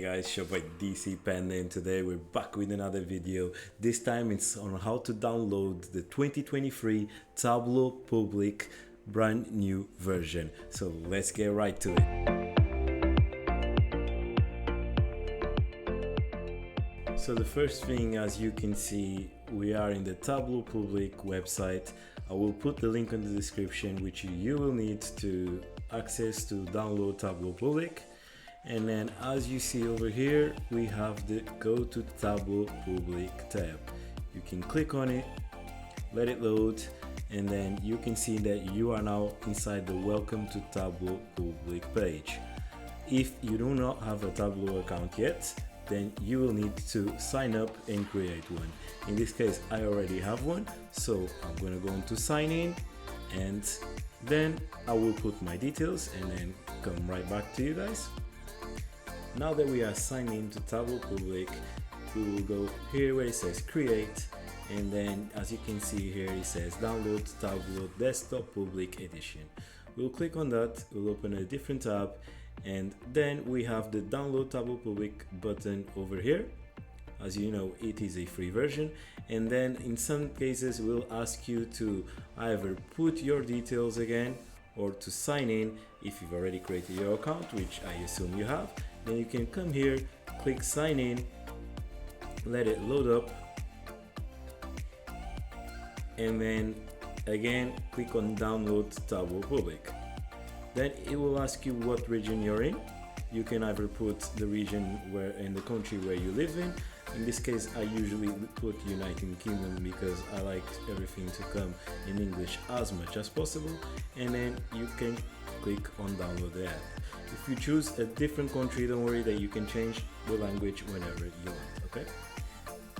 guys, Shop by DC Panda, and today we're back with another video. This time it's on how to download the 2023 Tableau Public brand new version. So let's get right to it. So the first thing, as you can see, we are in the Tableau Public website. I will put the link in the description, which you will need to access to download Tableau Public. And then as you see over here, we have the Go to Tableau Public tab. You can click on it, let it load, and then you can see that you are now inside the Welcome to Tableau Public page. If you do not have a Tableau account yet, then you will need to sign up and create one. In this case, I already have one, so I'm gonna go into sign in, and then I will put my details and then come right back to you guys. Now that we are signed in to Tableau Public, we will go here where it says create, and then as you can see here it says download Tableau Desktop Public Edition. We'll click on that, we'll open a different tab, and then we have the download Tableau Public button over here. As you know, it is a free version, and then in some cases we'll ask you to either put your details again or to sign in if you've already created your account, which I assume you have. Then you can come here, click sign in, let it load up, and then again click on download Tableau Public. Then it will ask you what region you're in. You can either put the region where in the country where you live in. In this case, I usually put United Kingdom because I like everything to come in English as much as possible. And then you can click on download the app. If you choose a different country, don't worry that you can change the language whenever you want, okay?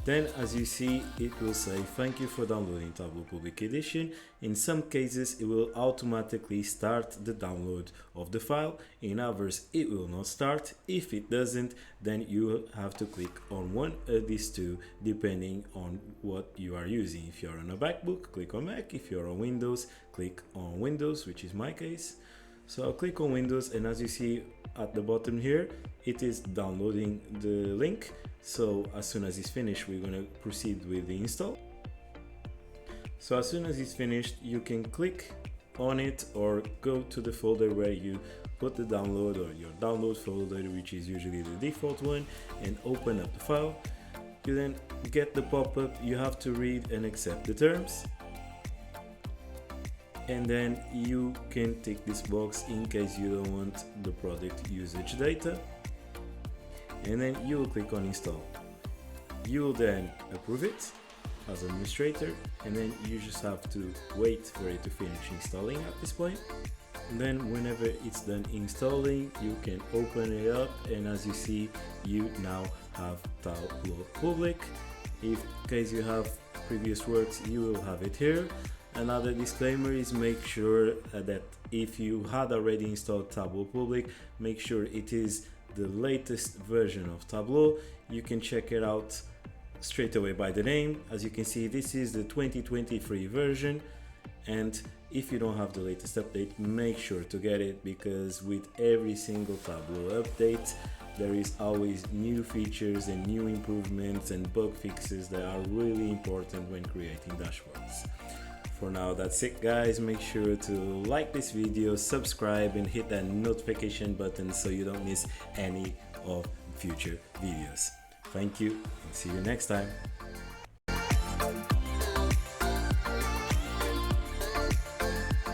Then as you see, it will say thank you for downloading Tableau Public Edition. In some cases it will automatically start the download of the file, in others it will not start. If it doesn't, then you have to click on one of these two depending on what you are using. If you're on a MacBook, click on Mac. If you're on Windows, click on Windows, which is my case. So I'll click on Windows, and as you see at the bottom here, it is downloading the link. So as soon as it's finished, we're going to proceed with the install. So as soon as it's finished, you can click on it or go to the folder where you put the download, or your download folder, which is usually the default one, and open up the file. You then get the pop-up. You have to read and accept the terms. And then you can tick this box in case you don't want the product usage data, and then you will click on install. You will then approve it as administrator, and then you just have to wait for it to finish installing at this point. And then whenever it's done installing, you can open it up, and as you see, you now have Tableau Public. In case you have previous works, you will have it here. Another disclaimer is make sure that if you had already installed Tableau Public, make sure it is the latest version of Tableau. You can check it out straight away by the name. As you can see, this is the 2023 version, and if you don't have the latest update, make sure to get it, because with every single Tableau update there is always new features and new improvements and bug fixes that are really important when creating dashboards. For now, that's it guys. Make sure to like this video, subscribe, and hit that notification button so you don't miss any of future videos. Thank you, and see you next time.